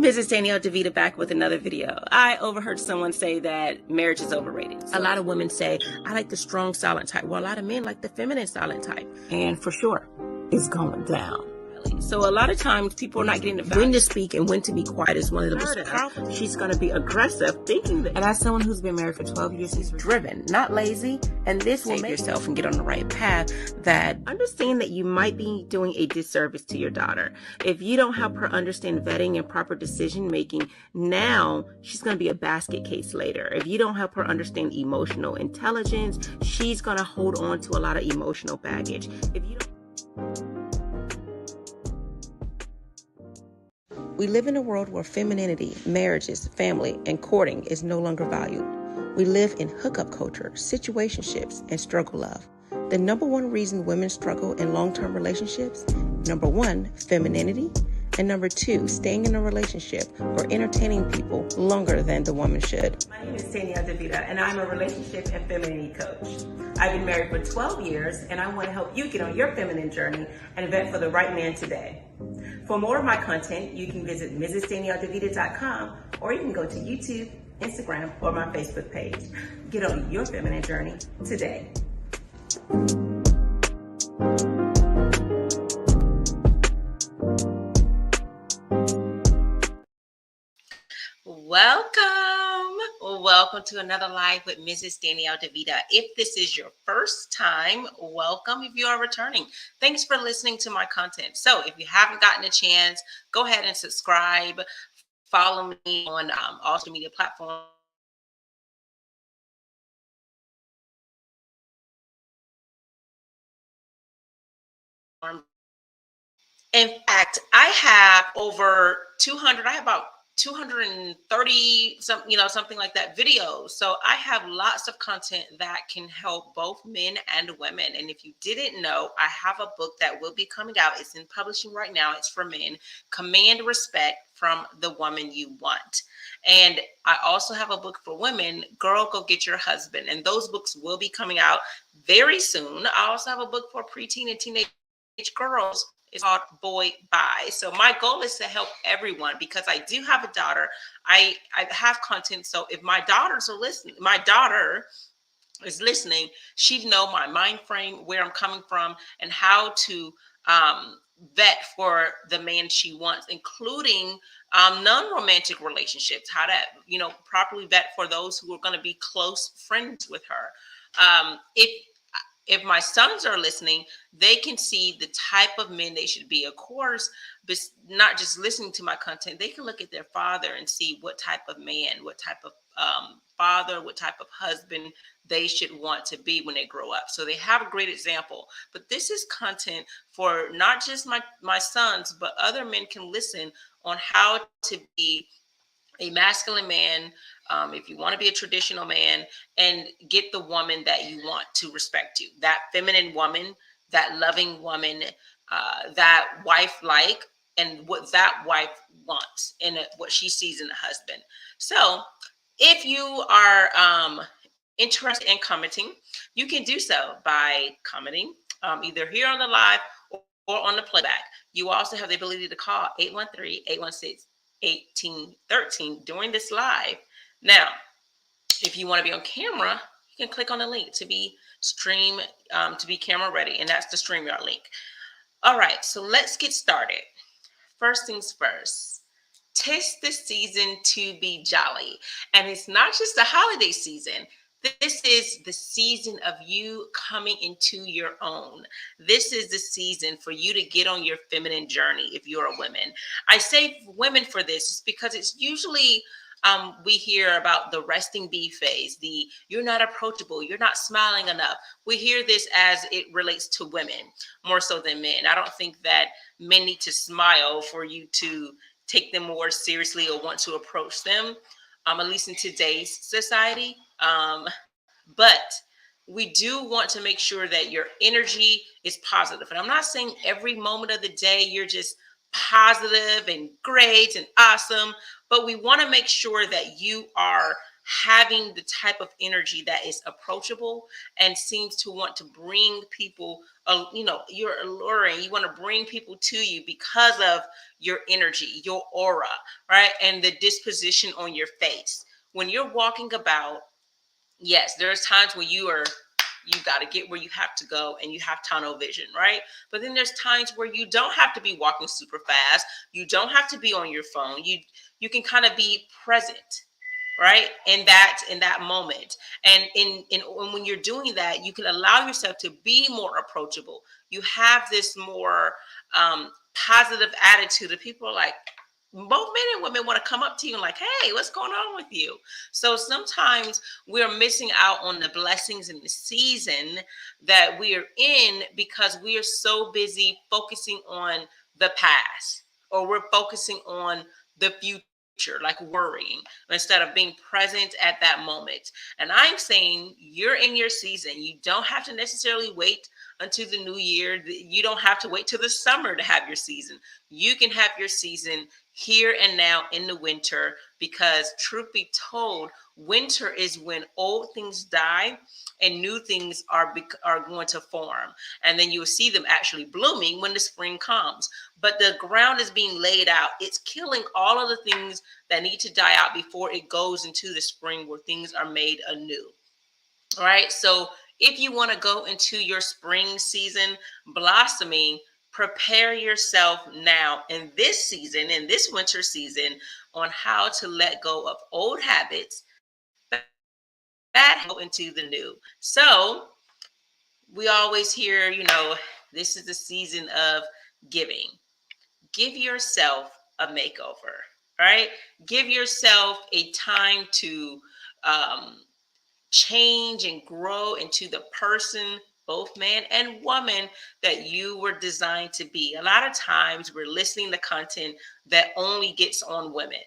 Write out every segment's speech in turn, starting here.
Mrs. Danielle DeVita back with another video. I overheard someone say that marriage is overrated. A lot of women say, I like the strong silent type. Well, a lot of men like the feminine silent type. And for sure, it's going down. So a lot of times people are not getting the value. When to speak and when to be quiet is one of the most powerful. She's going to be aggressive thinking that. And as someone who's been married for 12 years, she's driven, not lazy. And this will make yourself and get on the right path. That understand that you might be doing a disservice to your daughter. If you don't help her understand vetting and proper decision making, now she's going to be a basket case later. If you don't help her understand emotional intelligence, she's going to hold on to a lot of emotional baggage. If you don't. We live in a world where femininity, marriages, family, and courting is no longer valued. We live in hookup culture, situationships, and struggle love. The number one reason women struggle in long-term relationships, number one, femininity, and number two, staying in a relationship or entertaining people longer than the woman should. My name is Danielle DeVita, and I'm a relationship and femininity coach. I've been married for 12 years, and I want to help you get on your feminine journey and vet for the right man today. For more of my content, you can visit MrsDanielleDeVita.com, or you can go to YouTube, Instagram, or my Facebook page. Get on your feminine journey today. Welcome to another live with Mrs. Danielle DeVita. If this is your first time, welcome. If you are returning, thanks for listening to my content. So if you haven't gotten a chance, go ahead and subscribe. Follow me on all social media platforms. In fact, I have over 200, I have about 230 something like that videos. So I have lots of content that can help both men and women. And if you didn't know, I have a book that will be coming out. It's in publishing right now. It's for men. Command Respect from the Woman You Want. And I also have a book for women, Girl, Go Get Your Husband. And those books will be coming out very soon. I also have a book for preteen and teenage girls. It's called Boy Bye. So my goal is to help everyone because I do have a daughter. I have content. So if my daughters are listening, my daughter is listening, she'd know my mind frame, where I'm coming from, and how to vet for the man she wants, including non-romantic relationships, how to, properly vet for those who are going to be close friends with her. If my sons are listening, they can see the type of men they should be. Of course, but not just listening to my content, they can look at their father and see what type of man, what type of father, what type of husband they should want to be when they grow up. So they have a great example. But this is content for not just my sons, but other men can listen on how to be a masculine man, if you want to be a traditional man, and get the woman that you want to respect you, that feminine woman, that loving woman, that wife-like, and what that wife wants and what she sees in a husband. So if you are interested in commenting, you can do so by commenting either here on the live or on the playback. You also have the ability to call 813-816-1813 during this live. Now, if you want to be on camera, you can click on the link to be camera ready, and that's the StreamYard link. All right, so let's get started. First things first, 'tis the season to be jolly, and it's not just the holiday season. This is the season of you coming into your own. This is the season for you to get on your feminine journey if you're a woman. I say women for this because it's usually we hear about the resting bee phase, the you're not approachable, you're not smiling enough. We hear this as it relates to women more so than men. I don't think that men need to smile for you to take them more seriously or want to approach them, at least in today's society. But we do want to make sure that your energy is positive. And I'm not saying every moment of the day you're just positive and great and awesome, but we want to make sure that you are having the type of energy that is approachable and seems to want to bring people, you're alluring, you want to bring people to you because of your energy, your aura, right? And the disposition on your face. When you're walking about, yes, there's times when you got to get where you have to go and you have tunnel vision, right? But then there's times where you don't have to be walking super fast. You don't have to be on your phone. You can kind of be present, right? In that moment. And when you're doing that, you can allow yourself to be more approachable. You have this more positive attitude of people are like, both men and women want to come up to you and like, hey, what's going on with you? So sometimes we're missing out on the blessings in the season that we are in because we are so busy focusing on the past, or we're focusing on the future, like worrying, instead of being present at that moment. And I'm saying you're in your season. You don't have to necessarily wait until the new year. You don't have to wait till the summer to have your season. You can have your season here and now in the winter, because truth be told, winter is when old things die and new things are going to form, and then you will see them actually blooming when the spring comes. But the ground is being laid out. It's killing all of the things that need to die out before it goes into the spring where things are made anew. All right. So if you want to go into your spring season blossoming, prepare yourself now in this season, in this winter season, on how to let go of old habits that go into the new. So we always hear, this is the season of giving. Give yourself a makeover, right? Give yourself a time to um, change and grow into the person, both man and woman, that you were designed to be. A lot of times we're listening to content that only gets on women.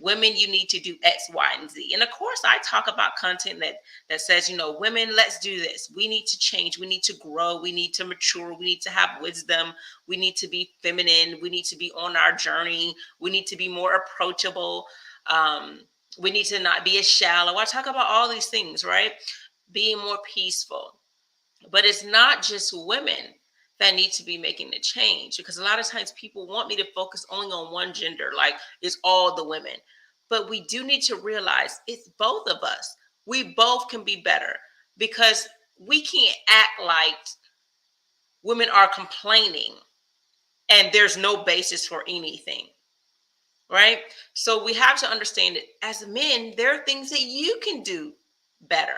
Women, you need to do X, Y, and Z. And of course, I talk about content that says, women, let's do this. We need to change. We need to grow. We need to mature. We need to have wisdom. We need to be feminine. We need to be on our journey. We need to be more approachable. We need to not be as shallow. I talk about all these things, right? Being more peaceful. But it's not just women that need to be making the change, because a lot of times people want me to focus only on one gender, like it's all the women. But we do need to realize it's both of us. We both can be better, because we can't act like women are complaining and there's no basis for anything. Right? So we have to understand that as men, there are things that you can do better.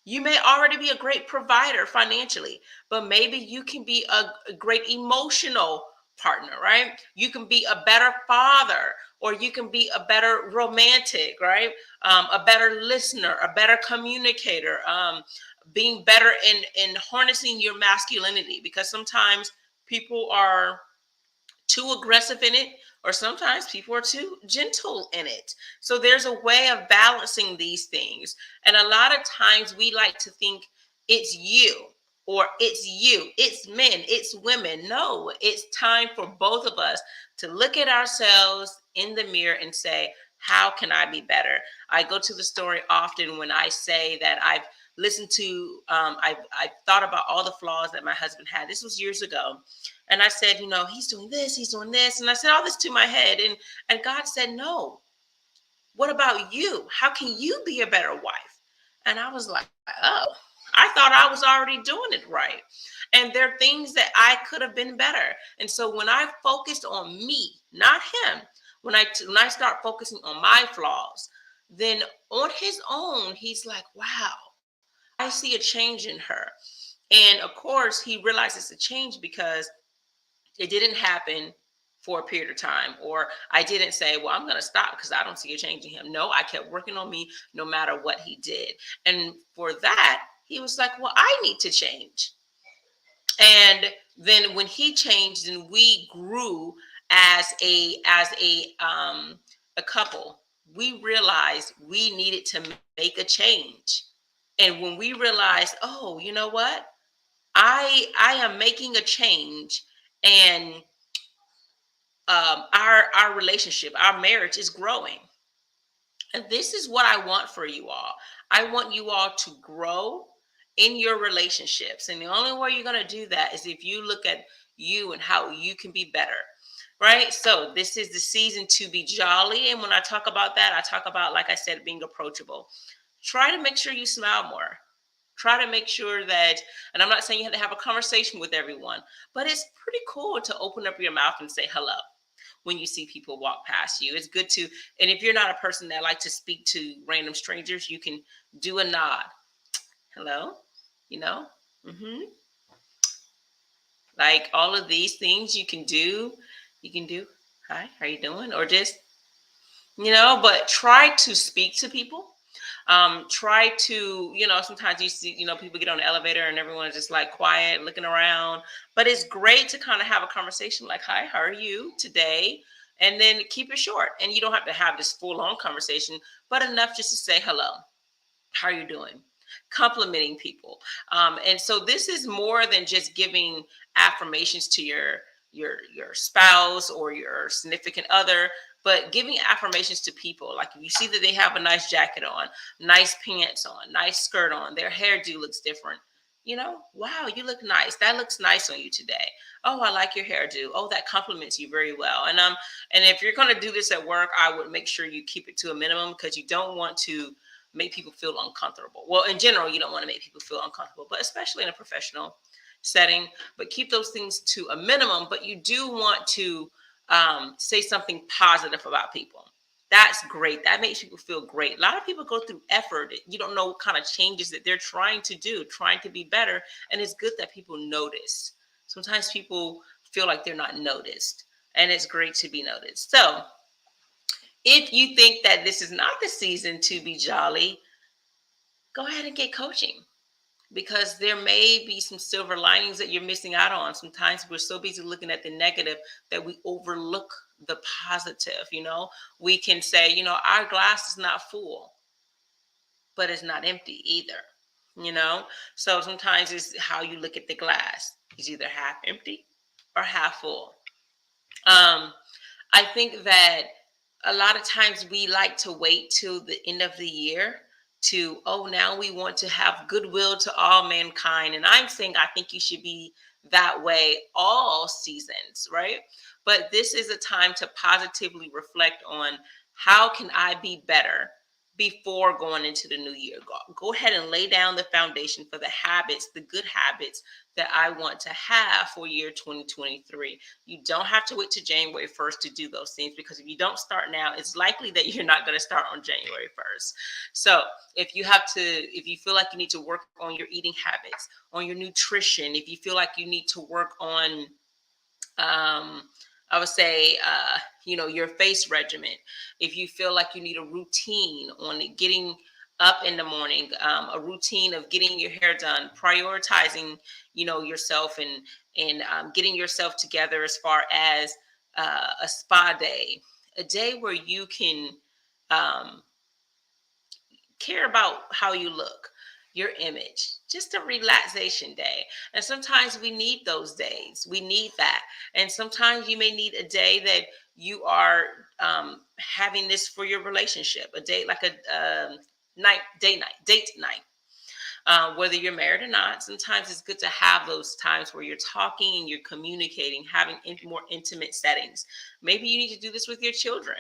You may already be a great provider financially, but maybe you can be a great emotional partner, right? You can be a better father, or you can be a better romantic, right? A better listener, a better communicator, being better in harnessing your masculinity, because sometimes people are too aggressive in it, or sometimes people are too gentle in it. So there's a way of balancing these things. And a lot of times we like to think it's you, or it's you, it's men, it's women. No, it's time for both of us to look at ourselves in the mirror and say, how can I be better? I go to the story often when I say that I've listened to, I've thought about all the flaws that my husband had. This was years ago. And I said, he's doing this, he's doing this. And I said all this to my head. And God said, no, what about you? How can you be a better wife? And I was like, oh, I thought I was already doing it right. And there are things that I could have been better. And so when I focused on me, not him, when I start focusing on my flaws, then on his own, he's like, wow, I see a change in her. And of course, he realizes a change because it didn't happen for a period of time, or I didn't say, well, I'm going to stop because I don't see a change in him. No, I kept working on me no matter what he did. And for that, he was like, well, I need to change. And then when he changed and we grew as a couple, we realized we needed to make a change. And when we realized, oh, you know what? I am making a change, and our relationship, our marriage is growing. And this is what I want for you all. I want you all to grow in your relationships. And the only way you're going to do that is if you look at you and how you can be better. Right? So, this is the season to be jolly. And when I talk about that, I talk about, like I said, being approachable. Try to make sure you smile more. Try to make sure that, and I'm not saying you have to have a conversation with everyone, but it's pretty cool to open up your mouth and say hello when you see people walk past you. It's good to, and if you're not a person that like to speak to random strangers, you can do a nod. Hello, you know, hmm like all of these things you can do. You can do, hi, how you doing? Or just, but try to speak to people. Try to, sometimes you see, people get on the elevator and everyone's just like quiet, looking around. But it's great to kind of have a conversation like, hi, how are you today? And then keep it short. And you don't have to have this full on conversation, but enough just to say hello. How are you doing? Complimenting people. And so this is more than just giving affirmations to your spouse or your significant other, but giving affirmations to people. Like if you see that they have a nice jacket on, nice pants on, nice skirt on, their hairdo looks different. Wow, you look nice. That looks nice on you today. Oh, I like your hairdo. Oh, that compliments you very well. And if you're going to do this at work, I would make sure you keep it to a minimum because you don't want to make people feel uncomfortable. Well, in general, you don't want to make people feel uncomfortable, but especially in a professional setting. But keep those things to a minimum. But you do want to say something positive about people. That's great. That makes people feel great. A lot of people go through effort. You don't know what kind of changes that they're trying to do, trying to be better. And it's good that people notice. Sometimes people feel like they're not noticed, and it's great to be noticed. So, if you think that this is not the season to be jolly, go ahead and get coaching because there may be some silver linings that you're missing out on. Sometimes we're so busy looking at the negative that we overlook the positive. We can say, our glass is not full, but it's not empty either. So sometimes it's how you look at the glass. It's either half empty or half full. I think that a lot of times we like to wait till the end of the year to, oh, now we want to have goodwill to all mankind. And I'm saying I think you should be that way all seasons, right? But this is a time to positively reflect on how can I be better before going into the new year. Go ahead and lay down the foundation for the habits, the good habits that I want to have for year 2023. You don't have to wait to January 1st to do those things because if you don't start now, it's likely that you're not going to start on January 1st. So if you feel like you need to work on your eating habits, on your nutrition, if you feel like you need to work on, I would say, your face regimen. If you feel like you need a routine on getting up in the morning, a routine of getting your hair done, prioritizing, yourself and getting yourself together as far as a spa day, a day where you can um, care about how you look, your image, just a relaxation day. And sometimes we need those days. We need that. And sometimes you may need a day that you are having this for your relationship, a day like a date night. Whether you're married or not, sometimes it's good to have those times where you're talking and you're communicating, having more intimate settings. Maybe you need to do this with your children.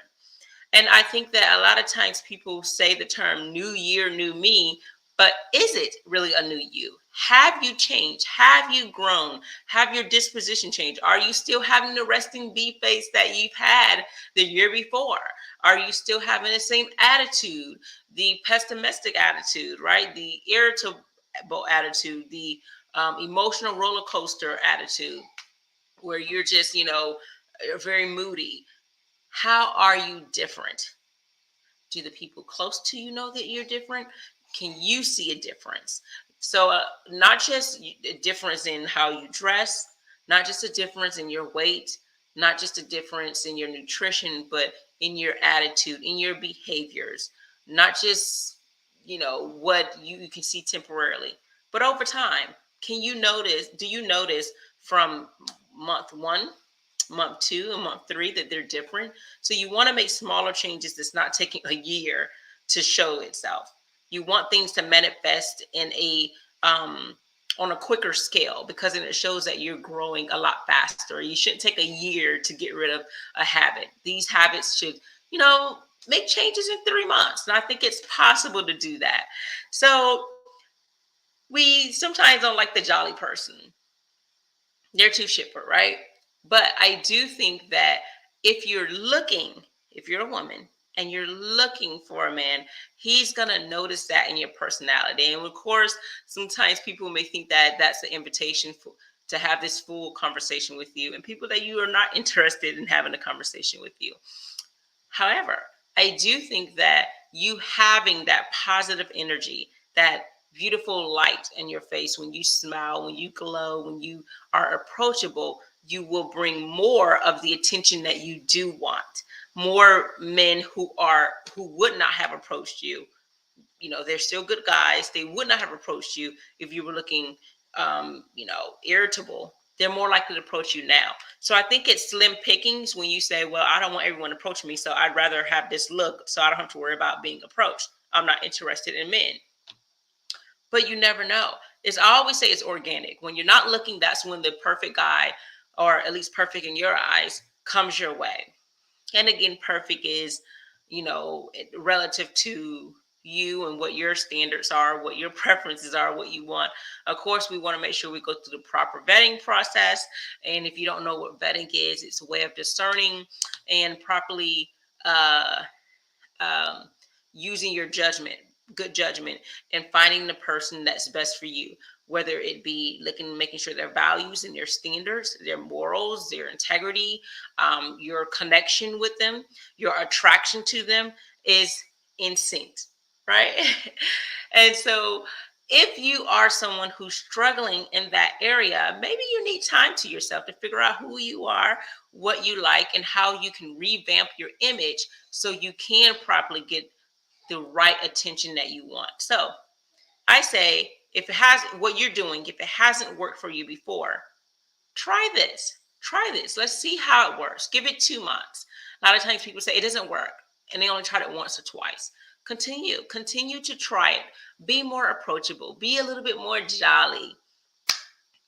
And I think that a lot of times people say the term new year, new me, but is it really a new you? Have you changed? Have you grown? Have your disposition changed? Are you still having the resting bee face that you've had the year before? Are you still having the same attitude, the pessimistic attitude, right? The irritable attitude, the emotional roller coaster attitude, where you're just, very moody. How are you different? Do the people close to you know that you're different? Can you see a difference? So, not just a difference in how you dress, not just a difference in your weight, not just a difference in your nutrition, but in your attitude, in your behaviors, not just, what you can see temporarily, but over time. Do you notice from month one month 2 and month 3 that they're different. So you want to make smaller changes that's not taking a year to show itself. You want things to manifest in a on a quicker scale, because then it shows that you're growing a lot faster. You shouldn't take a year to get rid of a habit. These habits should, you know, make changes in 3 months. And I think it's possible to do that. So we sometimes don't like the jolly person. They're too shipper, right? But I do think that if you're looking, if you're a woman and you're looking for a man, he's going to notice that in your personality. And of course, sometimes people may think that that's the invitation to have this full conversation with you, and people that you are not interested in having a conversation with you. However, I do think that you having that positive energy, that beautiful light in your face, when you smile, when you glow, when you are approachable, you will bring more of the attention that you do want. More men who would not have approached you, you know, they're still good guys. They would not have approached you if you were looking, irritable. They're more likely to approach you now. So I think it's slim pickings when you say, well, I don't want everyone to approach me, so I'd rather have this look so I don't have to worry about being approached. I'm not interested in men. But you never know. I always say it's organic. When you're not looking, that's when the perfect guy, or at least perfect in your eyes, comes your way. And again, perfect is, relative to you and what your standards are, what your preferences are, what you want. Of course, we want to make sure we go through the proper vetting process. And if you don't know what vetting is, it's a way of discerning and properly using your judgment, good judgment, and finding the person that's best for you, whether it be making sure their values and their standards, their morals, their integrity, your connection with them, your attraction to them is in sync, right? And so if you are someone who's struggling in that area, maybe you need time to yourself to figure out who you are, what you like, and how you can revamp your image so you can properly get the right attention that you want. So I say, if it has what you're doing, if it hasn't worked for you before, try this. Try this. Let's see how it works. Give it 2 months. A lot of times people say it doesn't work and they only tried it once or twice. Continue to try it. Be more approachable. Be a little bit more jolly,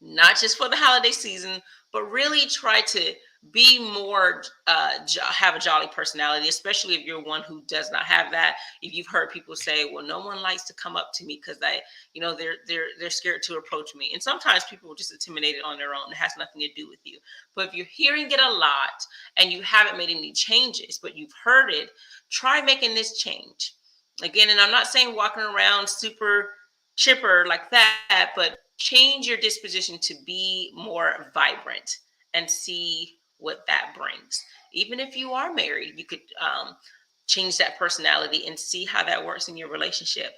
not just for the holiday season, but really try to be more, have a jolly personality, especially if you're one who does not have that. If you've heard people say, well, no one likes to come up to me because they're scared to approach me. And sometimes people are just intimidated on their own. It has nothing to do with you. But if you're hearing it a lot and you haven't made any changes, but you've heard it, try making this change. Again, and I'm not saying walking around super chipper like that, but change your disposition to be more vibrant and see what that brings. Even if you are married, you could change that personality and see how that works in your relationship.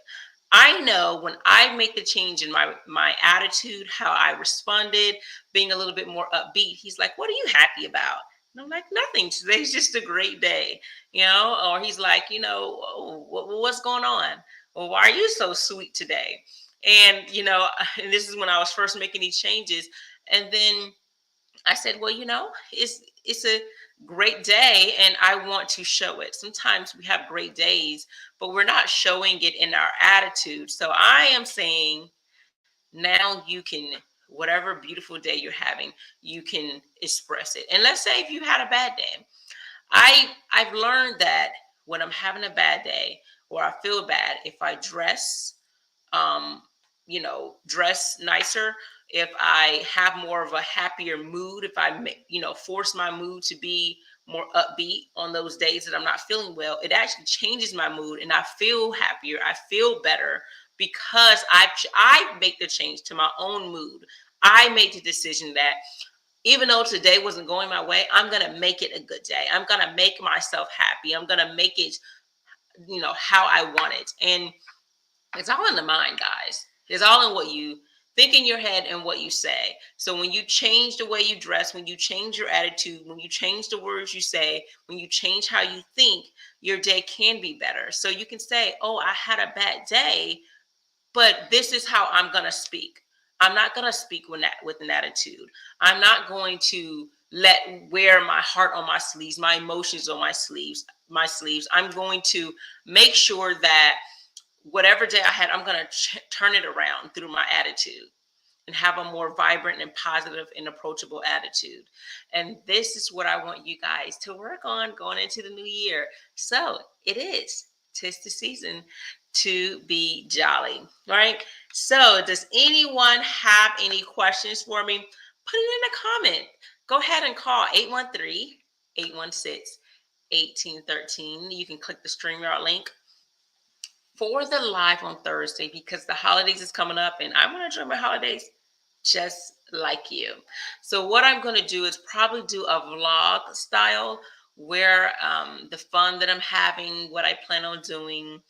I know when I make the change in my attitude, how I responded, being a little bit more upbeat, he's like, what are you happy about? And I'm like, nothing. Today's just a great day, or he's like, oh, what's going on? Well, why are you so sweet today? And, and this is when I was first making these changes. And then I said, well, it's a great day and I want to show it. Sometimes we have great days, but we're not showing it in our attitude. So I am saying now you can, whatever beautiful day you're having, you can express it. And let's say if you had a bad day, I've learned that when I'm having a bad day or I feel bad, if I dress, dress nicer, if I have more of a happier mood, if I, force my mood to be more upbeat on those days that I'm not feeling well, it actually changes my mood and I feel happier. I feel better because I make the change to my own mood. I made the decision that even though today wasn't going my way, I'm going to make it a good day. I'm going to make myself happy. I'm going to make it, how I want it. And it's all in the mind, guys. It's all in what you think in your head and what you say. So when you change the way you dress, when you change your attitude, when you change the words you say, when you change how you think, your day can be better. So you can say, oh, I had a bad day, but this is how I'm going to speak. I'm not going to speak with an attitude. I'm not going to wear my heart on my sleeves, my emotions on my sleeves. I'm going to make sure that whatever day I had, I'm going to turn it around through my attitude and have a more vibrant and positive and approachable attitude. And this is what I want you guys to work on going into the new year. So it is 'tis the season to be jolly, right? So does anyone have any questions for me? Put it in a comment. Go ahead and call 813-816-1813. You can click the StreamYard link for the live on Thursday because the holidays is coming up and I want to enjoy my holidays just like you. So what I'm going to do is probably do a vlog style where the fun that I'm having, what I plan on doing,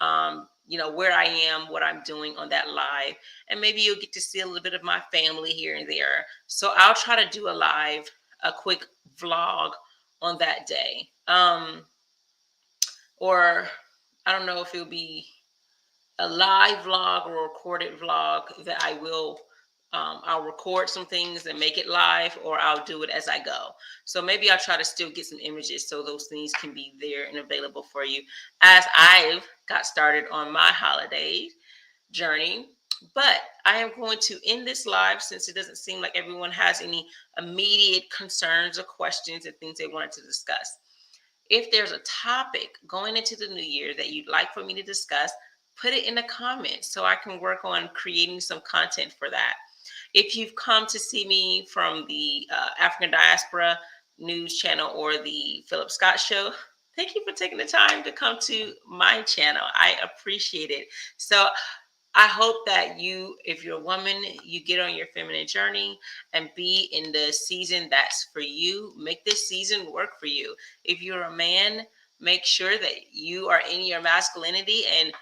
where I am, what I'm doing on that live. And maybe you'll get to see a little bit of my family here and there. So I'll try to do a quick vlog on that day. Or I don't know if it'll be a live vlog or a recorded vlog that I'll record some things and make it live, or I'll do it as I go. So maybe I'll try to still get some images so those things can be there and available for you as I've got started on my holiday journey. But I am going to end this live since it doesn't seem like everyone has any immediate concerns or questions and things they wanted to discuss. If there's a topic going into the new year that you'd like for me to discuss, put it in the comments so I can work on creating some content for that. If you've come to see me from the African Diaspora News Channel or the Philip Scott Show, thank you for taking the time to come to my channel. I appreciate it. So I hope that if you're a woman, you get on your feminine journey and be in the season that's for you. Make this season work for you. If you're a man, make sure that you are in your masculinity. And,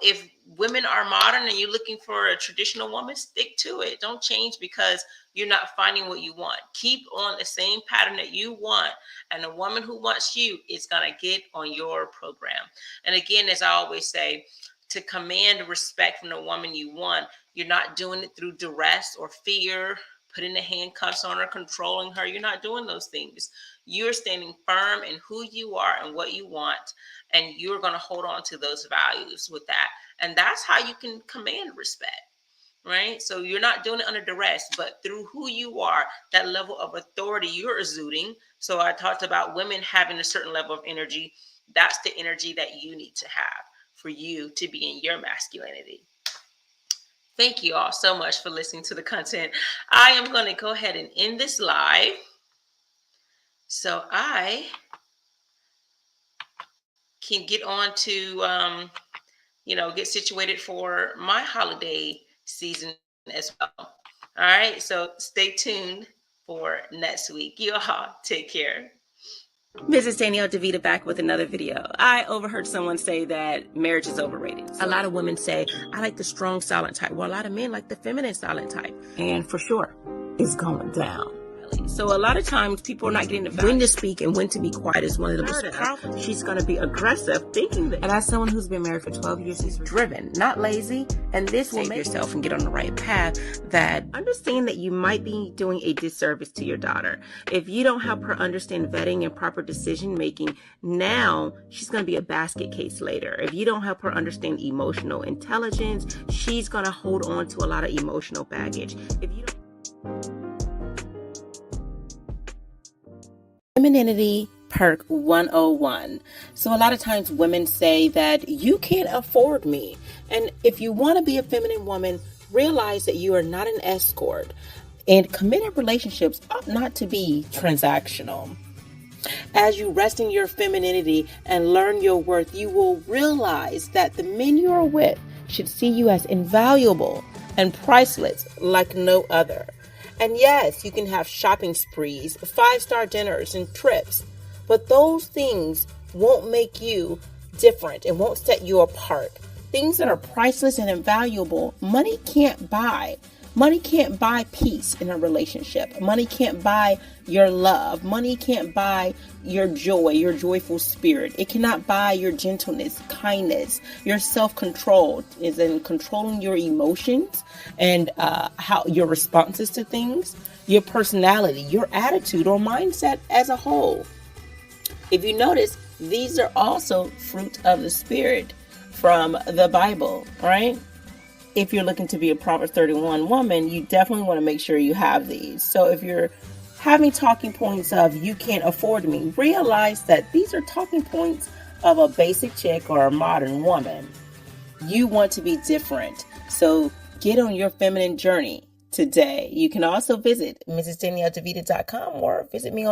if women are modern and you're looking for a traditional woman, stick to it. Don't change because you're not finding what you want. Keep on the same pattern that you want. And a woman who wants you is going to get on your program. And again, as I always say, to command respect from the woman you want, you're not doing it through duress or fear, putting the handcuffs on her, controlling her. You're not doing those things. You're standing firm in who you are and what you want, and you're going to hold on to those values with that. And that's how you can command respect, right? So you're not doing it under duress, but through who you are, that level of authority you're exuding. So I talked about women having a certain level of energy. That's the energy that you need to have for you to be in your masculinity. Thank you all so much for listening to the content. I am going to go ahead and end this live so I can get on to, get situated for my holiday season as well. All right. So stay tuned for next week. You all take care. Mrs. Danielle DeVita back with another video. I overheard someone say that marriage is overrated. A lot of women say, I like the strong silent type. Well, a lot of men like the feminine silent type. And for sure, it's going down. So a lot of times people are not getting the when to speak and when to be quiet is one of the most powerful. She's going to be aggressive thinking that. And as someone who's been married for 12 years, she's driven, not lazy. And this will make yourself and get on the right path. That understand that you might be doing a disservice to your daughter. If you don't help her understand vetting and proper decision making, now she's going to be a basket case later. If you don't help her understand emotional intelligence, she's going to hold on to a lot of emotional baggage. If you don't... Femininity Perk 101. So a lot of times women say that you can't afford me. And if you want to be a feminine woman, realize that you are not an escort. And committed relationships ought not to be transactional. As you rest in your femininity and learn your worth, you will realize that the men you are with should see you as invaluable and priceless like no other. And yes, you can have shopping sprees, 5-star dinners, and trips. But those things won't make you different and won't set you apart. Things that are priceless and invaluable, money can't buy. Money can't buy peace in a relationship. Money can't buy your love. Money can't buy your joy, your joyful spirit. It cannot buy your gentleness, kindness, your self-control is in controlling your emotions and how your responses to things. your personality, your attitude or mindset as a whole. If you notice, these are also fruit of the Spirit from the Bible, right? If you're looking to be a Proverbs 31 woman, you definitely want to make sure you have these. So if you're having talking points of you can't afford me, realize that these are talking points of a basic chick or a modern woman. You want to be different. So get on your feminine journey today. You can also visit MrsDanielleDeVita.com or visit me on